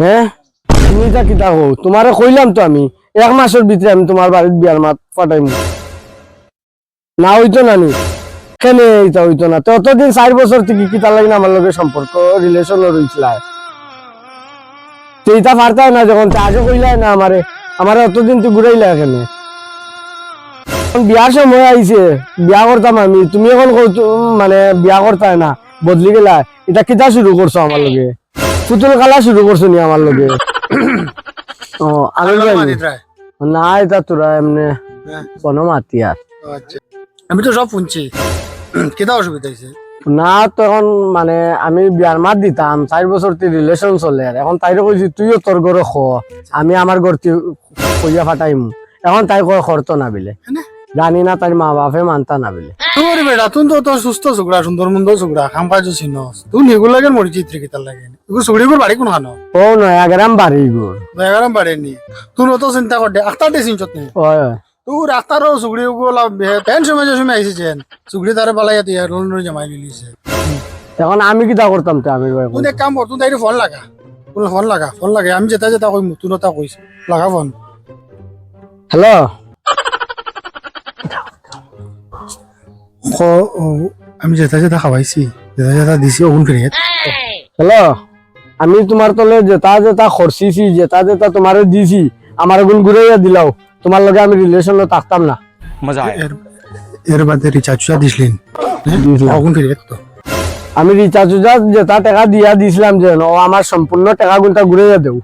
হ্যাঁ তুমি তা কিতা হো তোমারে কইলাম তো আমি 1 মাসের ভিতরে আমি তোমার বাড়ির বিয়ার মাত পাঠাইমু না হইতো না নি কেন এটা হইতো না ততদিন 4 বছর থেকে কিতা লাগি না আমার লগে সম্পর্ক রিলেশন রইছিল এইটা পারতাই না যখন আগে কইলাই না আমারে অতদিন তুই ঘুরাইলা কেন বিয়ার সময় আইছে বিয়া করতাম আমি তুমি এখন মানে বিয়া করতাই না বদলি গেলা এটা কিতা শুরু করছো আমার লগে পুতুল খেলা শুরু করছো নি আমার লগে ও আমি না এটা তোরা এমনি কোনো মাতি আর আমি তো সব শুনছি কেটা অসুবিধা হয়েছে না তখন মানে আমি বিয়ার মাত দিতাম 4 বছর রিলেশন চলে আর এখন তাইরে কইছি তুইও তোর ঘরে খ আমি আমার ঘর কইয়া ফাটাইম এখন তাই কয় খরতো না বিলে জানি না তার মা বাপে মানতা না বিলে তোর বেটা তুই তো তোর সুস্থ সুগড়া সুন্দর মন্দ সুগড়া খাম কাজ চিনস তুই নিগুল লাগে মরি চিত্রে কিতার লাগে এগুলো সুগড়িগুর বাড়ি কোন খানো ও নয়া গ্রাম বাড়ি গুর নয়া গ্রাম বাড়ি নি তুই অত চিন্তা কর দে আখতার দে চিনছত নি ওই তুই রাস্তারও সুগড়ি গুলো পেন সময় আইছিছেন সুগড়ি তারে বালাই দিয়া রোল রোল জামাই লিলিছে এখন আমি কিটা করতাম তো আমি তুই এক কাম কর তুই তাইরে ফোন লাগা ফোন লাগা আমি যেটা যেটা কইম তুই নতা কইস লাগা ফোন হ্যালো আমি যেটা যেটা খাওয়াইছি যেটা যেটা দিছি ওগুন ফিরে হ্যালো আমি তোমার তলে যেটা যেটা খরচিছি যেটা যেটা তোমারে দিছি আমার গুণ ঘুরাইয়া দিলাও তোমার লগে আমি রিলেশনে থাকতাম না মজা এর বাদে রিচার্জ দিছিলেন ওগুন ফিরে তো আমি রিচার্জ যেটা টাকা দিয়া দিছিলাম যে ও আমার সম্পূর্ণ টাকা গুণটা ঘুরাইয়া দেও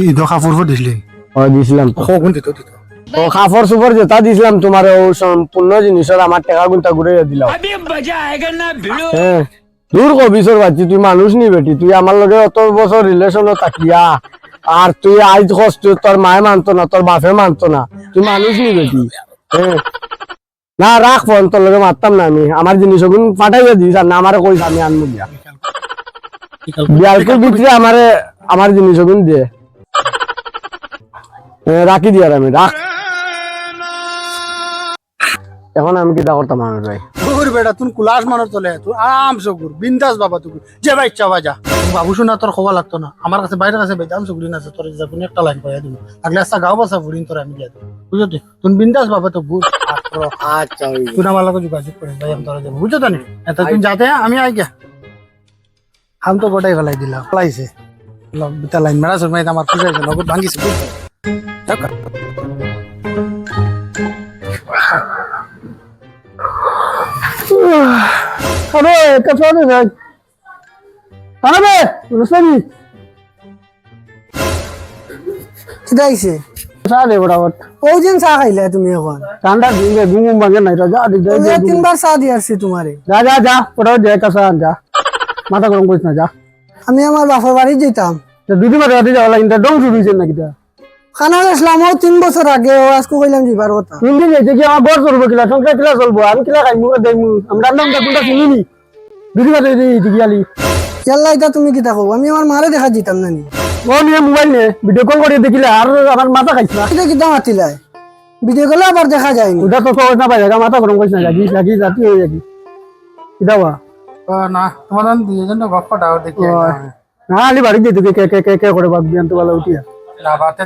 এই দো কাপড় দিছিলেন ও দিছিলাম তো ওগুন দিত ও কাপড় সুপড় যেটা দিছিলাম তোমার ও সম্পূর্ণ জিনিসের আমার টাকা গুণটা ঘুরাইয়া দিলাও হ্যাঁ দূর কবিসর বাচ্চি তুই মানুষ নি বেটি তুই আমার লগে অত বছর রিলেশনে থাকিয়া আর তুই আজ কষ্ট তোর মায়ে মানতো না তোর বাপে মানতো না তুই মানুষ নি বেটি হ্যাঁ না রাখ ফোন তোর লগে মারতাম না আমি আমার জিনিস ওগুন পাঠাইয়া দিস আর না আমারে কইস আমি আনবো দিয়া বিয়ালকুর ভিতরে আমার জিনিস ওগুন দিয়ে রাখি দিয়ার আমি রাখ এখন আমি কিটা করতাম আমার ভাই গুর বেটা তুই কুলাস মানর চলে তুই আরাম সে গুর বিন্দাস বাবা তুই যে ভাই ইচ্ছা বাজা বাবু শোনা তোর খবর লাগতো না আমার কাছে বাইরের কাছে বেদাম সুগুলি না তোর যা কোন একটা লাইন পাইয়া দিব আগলে আসা গাও বাসা ফুরিন তোর আমি দিয়া দেব বুঝছো তুই বিন্দাস বাবা তো গুর আচ্ছা তুই আমার লগে যোগাযোগ করে ভাই আমি তোর দেব বুঝছো তো নি এত তুই যাতে আমি আই গিয়া হাম তো গোটাই ফেলাই দিলাম ফলাইছে বিতা লাইন মেরা সরমাই আমার খুঁজাইছে নগদ ভাঙিছে আরে কথা না ভাই আরে রুসানি কিদাইছে সারে বড়াবট ওই দিন চা খাইলে তুমি এখন ঠান্ডা দিন ঘুম ভাঙে নাই যা ওই তিনবার চা দিয়ে আসছি তোমারে যা যা যা ওটা যে কাছে যা মাথা গরম করিস না যা আমি আমার বাপের বাড়ি যেতাম দিদি মারে রাতে যাওয়া লাগে ডং শুরু হইছে নাকি তা খানা গেছিলাম 3 বছর আগে আজকে কইলাম যাবার কথা তিন দিন হইছে কি আমার ঘর চলবো কিলা সংসার কিলা চলবো আমি কিলা খাইমু দেইমু আমরা নামটা কোনটা চিনিনি দিদি মারে দিদি গিয়ালি ইয়াল্লা এটা তুমি কি থাকো আমি আমার মারে দেখা যেতাম না নি ও নিয়ে মোবাইল নে ভিডিও কল করে দেখিলে আর আমার মাথা খাইছ না এটা কিটা মাতিলাই ভিডিও কলে আবার দেখা যায়নি ওটা তো খবর না পাই জায়গা মাথা গরম করিস না লাগি জাতি হয়ে যাবি কিটা বা না তোমার দুইজন গপ্পা দাও দেখি না আলি বাড়ি যেতে কে কে কে কে করে ভাববি আনতে ভালো উঠিয়া না বাতে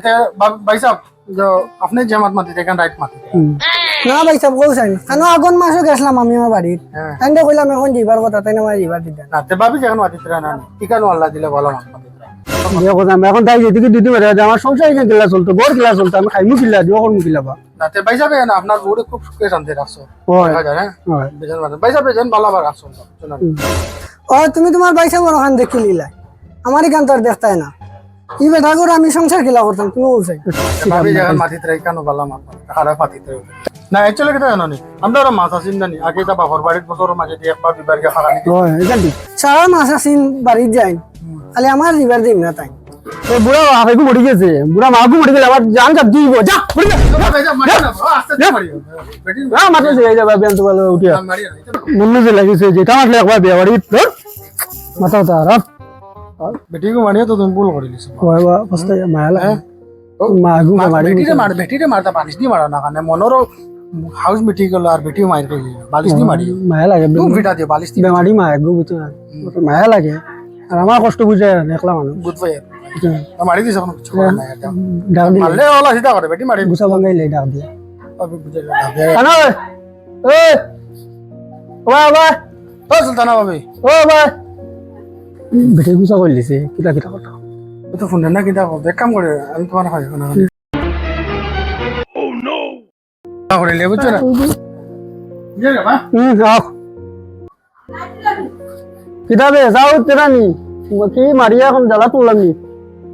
ভাই সাহেব जो আপনি যে মাত মাতি দেখেন রাইট মাতি না ভাই সব কইছেন কেন আগুন মাসে গেছিলাম আমি আমার বাড়ি তাইলে কইলাম এখন যাবার কথা তাই না যাবার দিতেন না তে ভাবি যখন মাতি না কি কেন আল্লাহ দিলে ভালো মাত মাতি এখন তাই যেতে দিদি মেরে আমার সংসার এখানে কিলা চলতো গড় কিলা চলতো আমি খাইমু কিলা দিব করমু কিলা বা না তে ভাই সাহেব না আপনার বউরে খুব সুখে শান্তি রাখছো দেখা যায় হ্যাঁ বেজন ভাই সাহেব যেন ভালো আবার রাখছো শুনুন ও তুমি তোমার ভাই সাহেব ওখান দেখি লিলা আমার এখান তো আর দেখতাই না কি বেটা করে আমি সংসার কিলা করতাম তুমি বলছো ভাবি যখন মাটিতে রাই কেন ভালো মাত খারাপ মাটিতে না অ্যাকচুয়ালি কথা জানো নি আমরা ওরা মাছ আসিন জানি আগে তা বাবার বাড়ির বছর মাঝে দিয়ে একবার দুবার গিয়ে খারাপ সারা মাস আসিন বাড়ির যাই খালি আমার রিভার দিম না তাই বুড়া হাফাইকু মরে গেছে বুড়া মাগু মরে গেলে আবার জান যা দিব যা মাথা যাই যাবে বেন তো ভালো উঠিয়া মনে যে লাগিছে যেটা মারলে একবার বিয়া বাড়ি তোর মাথা তার বেটি को मारियो तो तुम भूल कर लिस ওই বা পস্তা মায়ালা মাগু মারি বেটিরে মারতা পানিশ দি মারা না কানে মনরো হাউস মিটি গেল আর বেটিও মায়ের করে দিল বালিশ দিয়ে মারি মায়া লাগে তুমি ফিটা দিয়ে বালিশ দিয়ে বেমারি মায়া গো বুঝছো না মায়া লাগে আর আমার কষ্ট বুঝে একলা মানুষ বুঝবাই মারি দিছে কোনো কিছু করে না এটা ডাক দিলে মারলে ওলা সিধা করে বেটি মারি গুছা ভাঙাইলে ডাক দিয়ে আমি বুঝে ডাক দিয়ে কানা ওই ওয়া ওয়া ও সুলতানা বাবু ও ভাই বেটে গুছা করে দিছে কিটা কিটা কথা ও তো ফোন না কিটা এক কাম করে আমি তোমার হয় না ও নো করে লে বুঝছো না ইয়ে রে বা যাও কিটা বে যাও তেরানি কি মারিয়া এখন জ্বালা তুললাম নি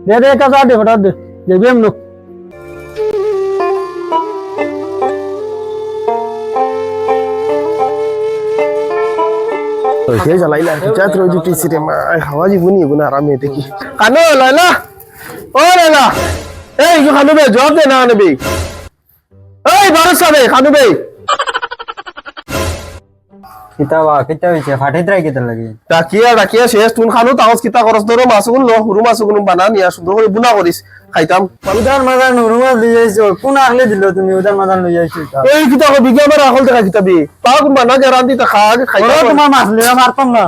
দে দে একটা যা দে হঠাৎ দে দেখবি এমন ওই জ্বালাইলা কিচাত রোজ উঠিছি রে মা হাওয়া জীবনি এগুলো আরামে দেখি কানো লাইলা ও লাইলা এই কি খানু বে জবাব দে না নেবি এই বারস বে খানু বে কিতাবা কিতা হইছে ফাটি দ্রাই কিতা লাগি ডাকিয়া শেষ তুন খানো তাহস কিতা করস ধরো মাছগুন ল হুরু মাছগুন বানা নিয়া সুন্দর করে বুনা করিস খাইতাম উদার মাদার নুরুমা লইয়াইছো কোন আগলে দিল তুমি উদার মাদার লইয়াইছো এই কিতা কো বিজ্ঞানের আকল দেখা কিতাবি পাগুন বানা গেরান দিতা খা আগে খাইতাম তোমার মাছ লইয়া মারতাম না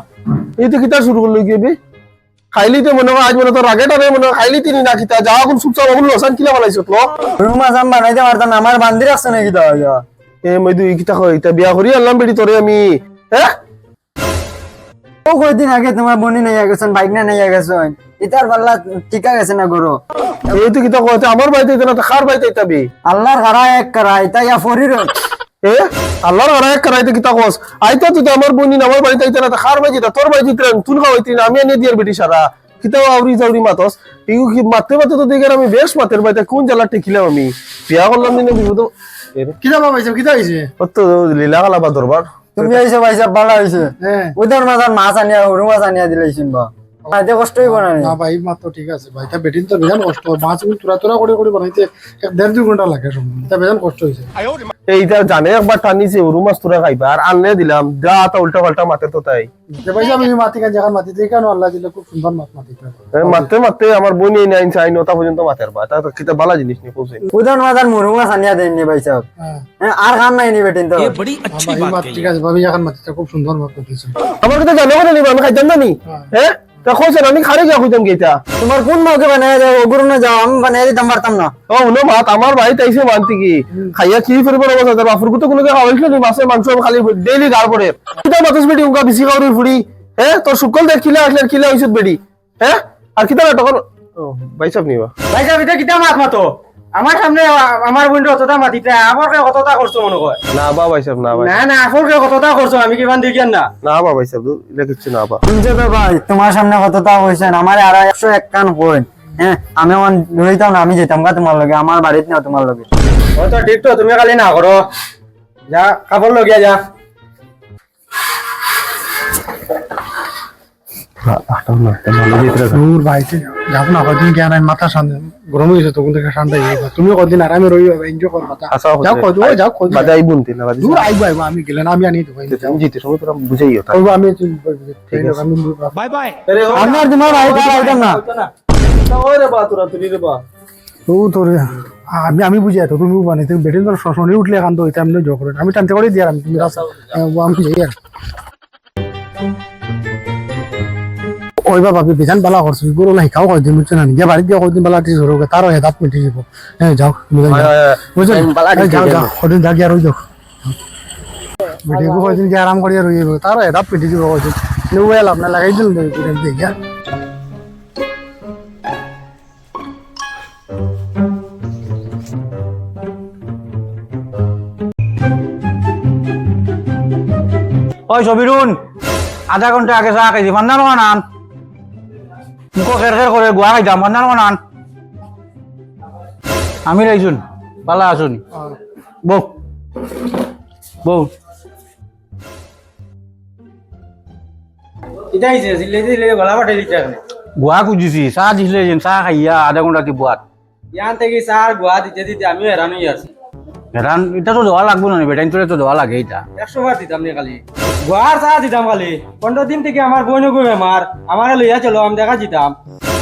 এই তো কিতা শুরু করলি গিয়ে খাইলি তো মনে হয় আজ মনে তো রাগে টানে মনে খাইলি তিনি না কিতা যাওয়া কোন সুপসা ওগুলো লসান কিলা বানাইছো তো নুরুমা জাম বানাইতে পারতাম না আমার বান্দি রাখছ নাকি দাও এ মই দুই কিতা কই তা বিয়া করি আনলাম বেটি তোরে আমি হ্যাঁ ও কয়দিন আগে তোমার বনি নাই গেছেন বাইক না নাই গেছেন ইতার পাল্লা টিকা গেছে না গরো এই তো কিতা কইতে আমার বাইতে না তো খার বাইতে তাবি আল্লাহর হারা এক করা ইতা ইয়া ফরির এ আল্লাহর আরায় করাইতে কিতা কস আইতা তুই তো আমার বনি আমার বাড়িতে আইতা না তো খার বাইতে তোর বাইতে তুই খাওয়াইতি না আমি এনে দিয়ার বেটি সারা কিতা আউরি জাউরি মাতস ইগু কি মারতে মারতে তো দেখে আমি বেশ মাতের বাইতে কোন জ্বালা টিকিলাম আমি বিয়া করলাম দিনে বিপদ কিটা বাবা হইছে কিটা হইছে অত লীলা গালা বা দরবার তুমি আইছো ভাইসা ভালো হইছে হ্যাঁ উদার মাদার মাছ আনিয়া হুরু মাছ আনিয়া দিলাইছিন বা আইতে কষ্ট হইব না না ভাই মাত্র ঠিক আছে ভাই তা বেটিন তো বেজান কষ্ট মাছ তুরা তুরা করে বানাইতে 1.5-2 ঘন্টা লাগে সময় তা বেজান কষ্ট হইছে এইটা জানে একবার টানিছে উরু মাছ তোরা খাইবা আর আনলে দিলাম যা তা উল্টা পাল্টা মাতে তো তাই যে ভাই আমি মাটি কান জায়গা মাটি দিয়ে কেন আল্লাহ দিলে খুব সুন্দর মাছ মাটি মারতে মারতে আমার বই নিয়ে নাইন চাই নটা পর্যন্ত মাতের বা তা তো কিতা বালা জিনিস নিয়ে পৌঁছে উদার মাদার মুরু মাছ আনিয়া দেননি ভাইসা হ্যাঁ আর খান নাই নি বেটিন তো ভাই মাছ ঠিক আছে ভাবি এখন মাটিটা খুব সুন্দর মাছ দিয়েছে আমার কথা জানো না নিবা আমি খাইতাম না নি হ্যাঁ তা কইছেন আমি খারে গিয়া কইতাম গেতা তোমার কোন মাকে বানায় যাও ওগুলো না যাও আমি বানাই দিতাম পারতাম না ও হুনো মাত আমার ভাই তাইছে মানতি কি খাইয়া কি ফিরব না বসা বাপুর তো কোনো খাওয়াইছিল নি মাছে মাংস খালি ডেইলি গাল পড়ে কিতা মাতস বেটি উনকা বেশি খাওয়ারি ফুড়ি হ্যাঁ তোর শুকল দেখ কিলা আসলে কিলা হইছত বেটি হ্যাঁ আর কিতা তখন ও বাইসাব নিবা ভাইসা এটা কিতা মাছ মাতো আমার সামনে আমার বন্ধু কতটা মাতিতে আমাকে কতটা করছো মনে হয় না বা বাইসাব না ভাই না না আপনাকে কতটা করছো আমি কি বান দেখিয়ান না না বা বাইসাব এটা কিছু না বা শুনছো তো ভাই তোমার সামনে কতটা হইছেন আমার আর 101 কান কইন হ্যাঁ আমি মন রইতাম না আমি যেতাম গা তোমার লগে আমার বাড়িতে না তোমার লগে ও তো ঠিক তো তুমি খালি না করো যা কাপড় লগিয়া যা দূর ভাইতে যাব না কদিন জ্ঞান আইন মাথা শান্ত গরম হয়েছে তখন থেকে ঠান্ডা হয়ে যাবে তুমি কদিন আরামে রইবে এনজয় কর মাথা যাও কই ও যাও কই বাজাই বুনতি না বাজাই দূর আইবো আইবো আমি গেলে না আমি আনি দেবো আমি জিতে সময় তোরা বুঝাইও তা আমি আমি বাই বাই আমার তোমার ভাই আইতাম না ওরে বা তোরা তুই রে বা ও তোর আমি বুঝি তো তুমি বানাই তুমি বেটিন তোর শশনে উঠলে কান্ত হইতে আমি জয় করেন আমি টানতে করে দিয়ে আমি তুমি রাস্তা আমি যাই আর ওই বাবা আমি বেজান বালা করছি গরু না শিকাও কয়দিন বুঝছো না গিয়ে বাড়িতে গিয়ে কয়দিন বালা টিস হরো তারও হেদাত মিটে যাব হ্যাঁ যাও বুঝছো যাও যাও কদিন যা গিয়ে রই যাও বেটিকে কয়দিন গিয়ে আরাম করিয়া রই যাব তারও হেদাত মিটে যাব কয়দিন নেওয়া লাভ না লাগাই দিল দেখি ওই সবিরুন আধা ঘন্টা আগে চা খাইছি মান্দার আন মুখো খের খের করে গুয়া খাইতাম মান্দার আন আমি লাইছুন পালা আসুন বউ বউ গুয়া খুঁজিছি চাহ দিছিলে যেন চাহ খাইয়া আধা ঘন্টা দিবাত ইয়ান থেকে স্যার গোয়া দিতে দিতে আমিও হেরান হয়ে আছি হেরান এটা তো দেওয়া লাগবো না বেটাইন তোরে তো দেওয়া লাগে এটা 100 বার দিতাম নি খালি গোয়ার চা দিতাম খালি 15 দিন থেকে আমার বোন গো বেমার আমারে লইয়া চলো আমি দেখা দিতাম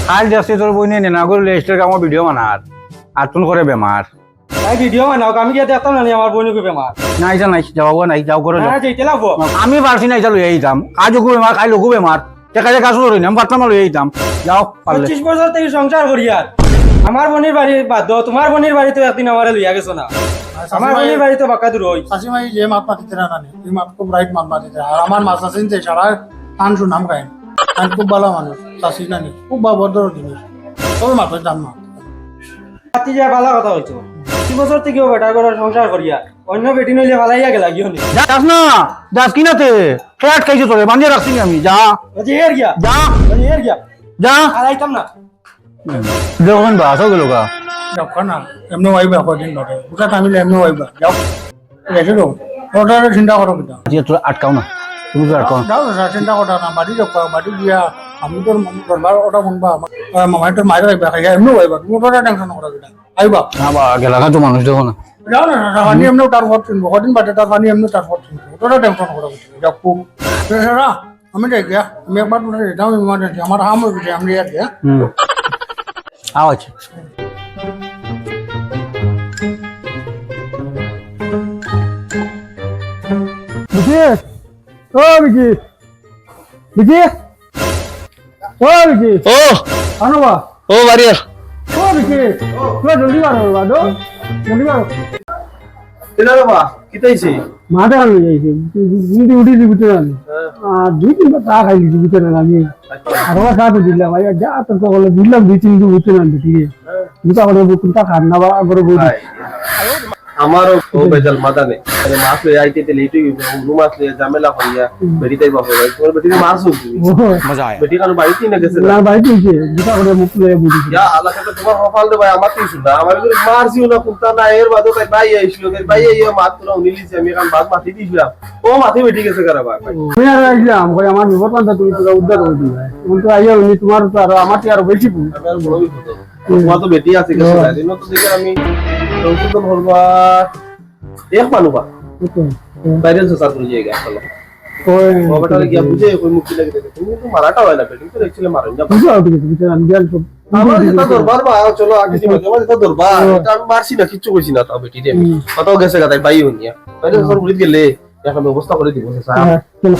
কাল যাচ্ছে তোর বই নিয়ে না করলে স্টের কামো ভিডিও বানার আর তুন করে বেমার ভাই ভিডিও বানাও আমি গিয়ে দেখতাম না নি আমার বোন কই বেমার না এটা নাই যাও নাই যাও করে যাও না যেতে লাগবো আমি পারছি না এটা লই আইতাম আজ ওগু বেমার কাল ওগু বেমার টেকা যে কাজ লই না পারতাম লই আইতাম যাও পারলে 25 বছর থেকে সংসার করি আর আমার বোনের বাড়ি বাদ দাও তোমার বোনের বাড়ি তো একদিন আমারে লইয়া গেছো না আমার বোনের বাড়ি তো বাঁকা দূর হই শাশিমাই যে মাত মাতিতে না নানি এই মাত খুব রাইট মাত মাতিতে আর আমার মাছ আছেন যে সারা কান শুনাম গায়েন আমি খুব ভালো মানুষ শাশি নানি খুব ভদ্র জিনিস তবে মাথায় দাম না রাতি যা ভালো কথা হইতো 25 বছর থেকেও বেটা করে সংসার করিয়া অন্য বেটি নইলে ভালাইয়া গেলা গিও নি যাস না যাস কিনাতে খেয়াট খাইছে তোরে বানিয়ে রাখছি আমি যা ওজি এর গিয়া যা ওজি এর গিয়া যা আর আইতাম না দেখুন বা আসো গেল গা দেখো না এমনি ওয়াইবা কদিন ধরে ওটা টামিলে এমনি ওয়াইবা যাও রেখে দাও ওটার চিন্তা করো কিনা যে তোর আটকাও না তুমি তো আটকাও যাও না চিন্তা করো না বাড়ি যাও বাড়ি গিয়া আমি তোর দরবার ওটা শুনবা মামাই তোর মায়ের ওয়াইবা খাই এমনি ওয়াইবা তুমি ওটা টেনশন করো কিনা আইবা না বা গেলা তো মানুষ দেখো না যাও না পানি এমনি তার ভোট শুনবো কদিন বাদে তার পানি এমনি তার ভোট শুনবো ওটা টেনশন করো যাও খুব আমি যাই গিয়া আমি একবার তোর যাও ইমার্জেন্সি আমার হাম হয়ে গেছে আমি ইয়ার গিয়া আওয়াজ বিকি ও বিকি বিকি ও বিকি ও আনো বা ও বাড়িয়া ও বিকি তুই জলদি বারো বাদো জলদি বারো এটা বাবা কিতাইছে মাঠে আনলো যাইছে ঘুমটি উঠি দিবিতে আমি দুই তিনবার চা খাই দিবিতে না আমি আরো চা তো দিলাম ভাই যা তোর তো বলে দিলাম দুই তিন দিন উঠতে না ঠিক আছে দুটা করে বুকুনটা খান না বা করে বই আমারও ও বেজাল মাথা নেই মানে মাছ লই আইতে তে লেটই উনু মাছ লই ঝামেলা করিয়া বেরিতেই বাবা ভাই তোমার বেটি মাছ হইছে মজা আয় বেটি কারণ বাড়িতে না গেছে না ভাই দিয়েছে দুটা করে মুখ লয়ে বুঝি ইয়া আল্লাহ কাছে তোমার কপাল দে ভাই আমার কিছু না আমার করে মারছিও না কুত্তা না এর বাদও তাই ভাই আইছিল ভাই এই মাছ তোরা উনিলিছে আমি কারণ বাদ মাটি দিছিলাম ও মাটি বেটি গেছে কারা ভাই আমি আর আসলাম কই আমার বিপদ পান্তা তুমি তো উদ্ধার করে দিবে তুমি তো আইয়া উনি তোমার তো আর আমার তো আর বেশি ভুল আমি আর বড় বিপদ তোমার তো বেটি আছে গেছে না দিন তো দেখে আমি তো বলবা এক মানুবা বাইরে তো সাথে নিয়ে গেছে চলো ওই বাবাটা গিয়া বুঝে কই মুক্তি লাগে দেখে তুমি তো মারাটা হয় না বেটি তো দেখছিলে মারেন না বুঝাও ঠিক আছে আমি গেল তো আমার যেটা দরবার বা চলো আগে দিবা আমার যেটা দরবার এটা আমি মারছি না কিচ্ছু কইছি না তাও বেটি রে কত গেছে গাতাই পাই হইয়া বাইরে সর বুঝি গেলে এখন ব্যবস্থা করে দিব স্যার চলো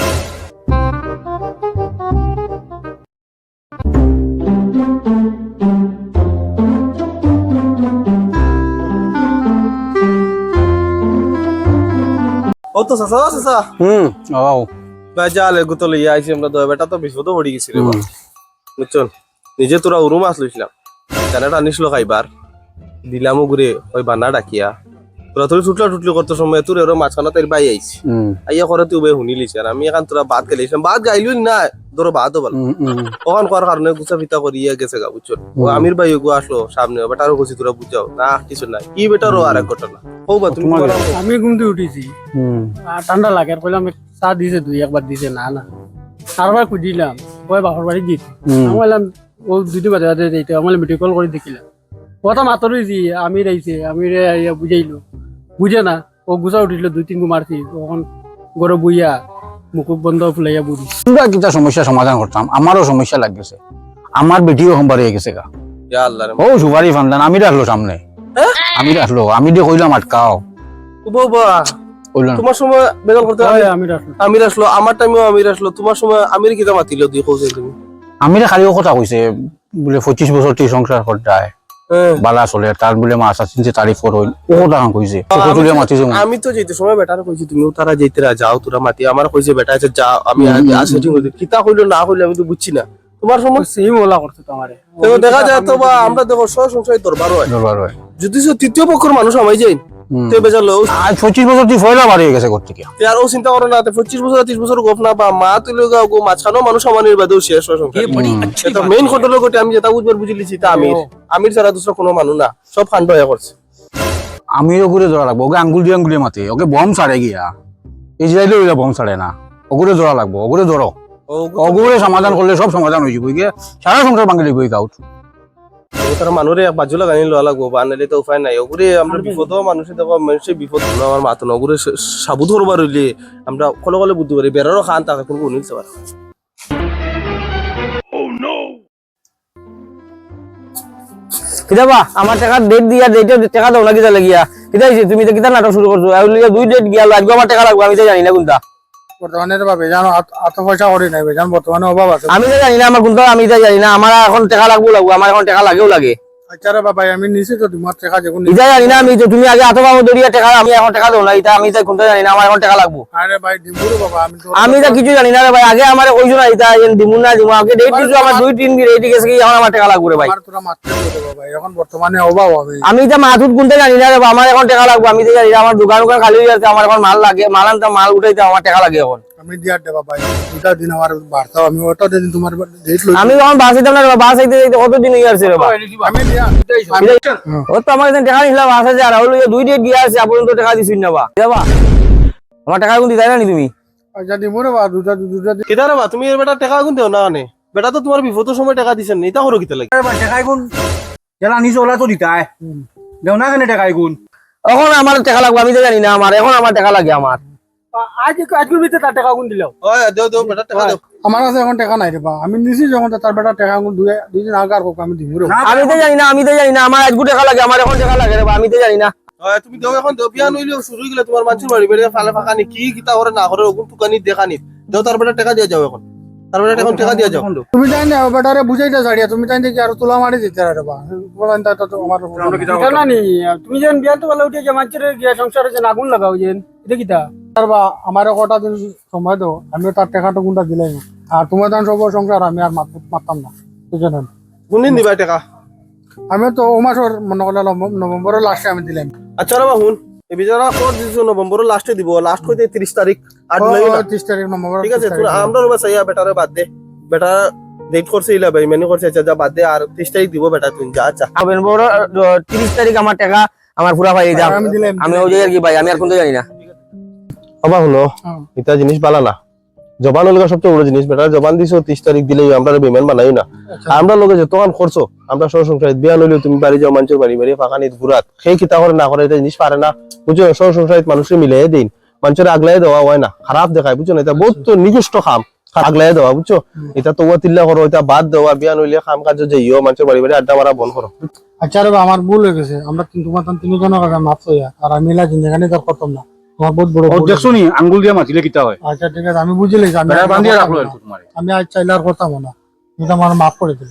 ও তো সাসা সাসা ও বাজালে গুতলে আইছি আমরা দয় বেটা তো বিপদ পড়ি গেছি রে বুঝছন নিজে তোরা উরু মাছ লইছিলাম জানাটা আনিছিল খাইবার দিলামও ঘুরে ওই বান্না ডাকিয়া তোরা তোর টুটলি করতে সময় তোর এর মাছখানা তাই বাই আইছি আইয়া করে তুই উবে শুনিলিস আর আমি এখন তোরা বাদ গেলিছিলাম বাদ গাইলি না ধরো বাদ বল ওখান করার কারণে গুছা ফিতা করিয়া গেছে গা বুঝছন ও আমির ভাই গো আসলো সামনে বেটারও কইছি তোরা বুঝাও না কিছু না কি বেটারও আর এক ঘটনা ও বা তুমি আমি ঘুমতে উঠেছি আর ঠান্ডা লাগে আর কইলাম চা দিছে দুই একবার দিছে না না চারবার খুঁজিলাম কয় বাপর বাড়ি দিয়েছি আমি বললাম ও দুটি বাজে বাজে দিতে আমি ভিডিও কল করে দেখিলাম কথা মাতর আমি রাইছে আমি বুঝাইলো বুঝে না ও গুছা উঠিল দুই তিন গু মারছি তখন গরো বুইয়া মুখ বন্ধ ফুলাইয়া বুড়ি আমরা কিটা সমস্যা সমাধান করতাম আমারও সমস্যা লাগছে আমার বেটিও সোমবার হয়ে গেছে গা ইয়া আল্লাহ রে ও সুপারি ফান্দান আমি রাখলো সামনে আমি রাখলো আমি দিয়ে কইলাম আটকাও বাবা কইলাম তোমার সময় বেদন করতে আমি রাখলাম আমির আসলো আমার টাইমেও আমির আসলো তোমার সময় আমির কিটা মাতিল দুই কৌছে তুমি আমি খালিও কথা কইছে বলে 25 বছর থেকে সংসার করতায় বালা চলে তার বলে মাছ আসছে তারিফ করইন ও কথা কইছে কতলে মাতিছে আমি তো যেতে সময় বেটার কইছি তুমিও তারা যেতে যাও তোরা মাতি আমার কইছে বেটা আছে যাও আমি আসে ঠিক হইছে কিতা কইলো না কইলো আমি তো বুঝছি না তোমার সময় সেই মোলা করছে তো আমারে তো দেখা যায় তো বা আমরা দেখো সংসার দরবার হয় দরবার হয় যদি তৃতীয় পক্ষের মানুষ আমাই যাই তে বেজার লো আজ 25 বছর থেকে ফয়লা বাড়ি গেছে করতে কি আর ও চিন্তা করো না 25 বছর 30 বছর গপ না বা মা তুলে গাও গো মাছখানো মানুষ আমানের বাদেও শেষ হয় সংসার এটা মেইন ঘটনা ঘটে আমি যেটা বুঝবার বুঝিলিছি তা আমির ছাড়া দুসরা কোনো মানুষ না সব ফান্ড হয়ে করছে আমিও ঘুরে ধরা লাগবো ওকে আঙ্গুল দিয়ে মাতে ওকে বম ছাড়ে গিয়া ইসরায়েলে ওইটা বম ছাড়ে না ওগুলো ধরা লাগবো ওগুলো ধরো ওগুলো সমাধান করলে সব সমাধান হয়ে যাবে সারা সংসার ভাঙে লিখবো গাউট তারা মানুষের বাজু লাগানি লওয়া লাগবো বা আনলে তো উপায় নাই ওগুলো আমরা বিপদ মানুষের দেখো মানুষের বিপদ হলো আমার মাথা না ওগুলো সাবুত হরবার হইলে আমরা কলে কলে বুঝতে পারি বেড়ারও খান তাকে কোনো নিতে পারে কিতাবা আমার টাকা ডেট দিয়া ডেটে টাকা দাও লাগি যা লাগিয়া কিতা হইছে তুমি তো কিতা নাটক শুরু করছো আর লিগে 2 ডেট গিয়া আজকে আমার টাকা লাগবে আমি তো জানি না কোনটা বর্তমানে রে বাবা জানো এত পয়সা করি নাই জান বর্তমানে অভাব আছে আমি তো জানি না আমার কোনটা আমি তো জানি না আমার এখন টাকা লাগবো আমার এখন টাকা লাগেও লাগে আচ্ছা রে বাবা আমি নিছি তো তোমার টাকা যখন ইটা জানি না আমি তো তুমি আগে এত বাবু দড়িয়া টাকা আমি এখন টাকা দেবো না এটা আমি তো কোনটা জানি না আমার এখন টাকা লাগবো আরে ভাই দিমুরে বাবা আমি তো আমি তো কিছু জানি না রে ভাই আগে আমার কইছো না এটা দিমু না দিমু আগে ডেট দিছো আমার 2-3 দিন রেডি গেছে কি এখন আমার টাকা লাগবে রে ভাই আমার তোরা মারতে দে বাবা এখন বর্তমানে অভাব হবে আমি তো মাথুত কোনটা জানি না রে ভাই আমার এখন টাকা লাগবে আমি তো জানি না আমার দোকান খালি হয়ে যাচ্ছে আমার এখন মাল লাগে মাল আনতে মাল উঠাইতে আমার টাকা লাগে এখন আমি দিয়ার দে বাবা দুটা দিন আমার বাড়তাও আমি ওটা দিন তোমার ডেট লই আমি যখন বাস আইতাম না রে ভাই, বাস আইতে যাইতে কত দিন হয়ে আসছে রে ভাই আমি দিয়া ও তো আমার কাছে টাকা নিছিলাম বাস আছে আর হলো 2 ডেট গিয়া আছে আপন তো টাকা দিছিস না বা দেবা আমার টাকা কোন দিতে না নি তুমি আচ্ছা দিমুরে বাবা দুটা দিন কিতা রে বা তুমি এর বেটা টাকা গুন দেও না আনে বেটা তো তোমার বিপদের সময় টাকা দিছেন না এটা করো কিতা লাগে টাকাই গুণ যারা নিচে ওলা তো দিতাই দেও না কেন টাকাই গুণ এখন আমার টাকা লাগবে আমি তো জানি না আমার এখন আমার টাকা লাগে আমার আজকের ভিতরে তার টাকা গুণ দিল ওই দেও দেও বেটা টাকা দেও আমার কাছে এখন টাকা নাই রে বাবা আমি নিছি যখন তার বেটা টাকা এখন দুই দিন আগে আর হোক আমি দিমুরে আমি তো জানি না আমার আজকে টাকা লাগে আমার এখন টাকা লাগে রে ভাই, আমি তো জানি না ওই তুমি দেও এখন দেও বিয়া নইলে শুরু হই গেলে তোমার মানুষের বাড়ি বেড়ে ফালে ফাঁকা নি কি কিতা করে না করে ওগুন তুকানি দেখানি দেও তার বেটা টাকা দিয়ে যাও এখন তার বেটা এখন টাকা দিয়ে যাও তুমি জানি না বেটারে বুঝাইতে ছাড়িয়া তুমি জানি কি আর তোলা মারি দিতে রে বাবা বলেন তা তো আমার এটা না নি তুমি যেন বিয়া তো বলে উঠে যে মাছের গিয়া সংসারে যেন আগুন লাগাও যেন এটা কিতা বা আমার কটা দিন সময় দাও আমি তার টাকাটা গুন্ডা দিলাই না আর তোমার দান সব সংসার আমি আর মারতাম না বুঝলেন কোনদিন দিবা টাকা আমি তো ও মাসের মনে করলে নভেম্বরের লাস্টে আমি দিলাম আচ্ছা রে বা হুন এই বিচারা কোর দিছো নভেম্বরের লাস্টে দিব লাস্ট কইতে 30 তারিখ আর লাগি না 30 তারিখ নভেম্বর ঠিক আছে তোরা আমরা রবা সাইয়া বেটারে বাদ দে বেটা ডেট করছে ইলা ভাই মেনু করছে আচ্ছা যা বাদ দে আর 30 তারিখ দিব বেটা তুই যা আচ্ছা হবেন বড় 30 তারিখ আমার টাকা আমার পুরা পাই যাও আমি দিলাম আমি ওই জায়গায় কি ভাই আমি আর কোনটা জানি না বাবা হলো এটা জিনিস বালা না জবান হলো সবচেয়ে বড় জিনিস বেটা জবান দিছো 30 তারিখ দিলে আমরা বেমান বানাই না আমরা লোকে যে তখন করছো আমরা সর সংসার বিয়া লইলে তুমি বাড়ি যাও মানুষের বাড়ি বাড়ি ফাঁকা নিত ঘুরাত সেই কিতা করে না করে এটা জিনিস পারে না বুঝছো সর সংসার মানুষকে মিলাই দিন মানুষের আগলাই দেওয়া হয় না খারাপ দেখায় বুঝছো না এটা বহুত তো নিকৃষ্ট খাম আগলাই দেওয়া বুঝছো এটা তো তিল্লা করো এটা বাদ দেওয়া বিয়া নইলে খাম কাজ যাইও মানুষের বাড়ি বাড়ি আড্ডা মারা বন্ধ করো আচ্ছা রে আমার ভুল হয়ে গেছে আমরা তোমার তিনজনের কাছে মাফ হইয়া আর আমি এলা জিন্দেগানি তার করতাম না আমার বহুত বড় ভুল। দেখছো নি আঙ্গুল দিয়ে মাতিলে কিতা হয় আচ্ছা ঠিক আছে আমি বুঝে লেছি আমি বান্ধিয়ে রাখলো আর তোমার আমি আজ চাইলে আর করতাম না তুমি তো আমার মাফ করে দিল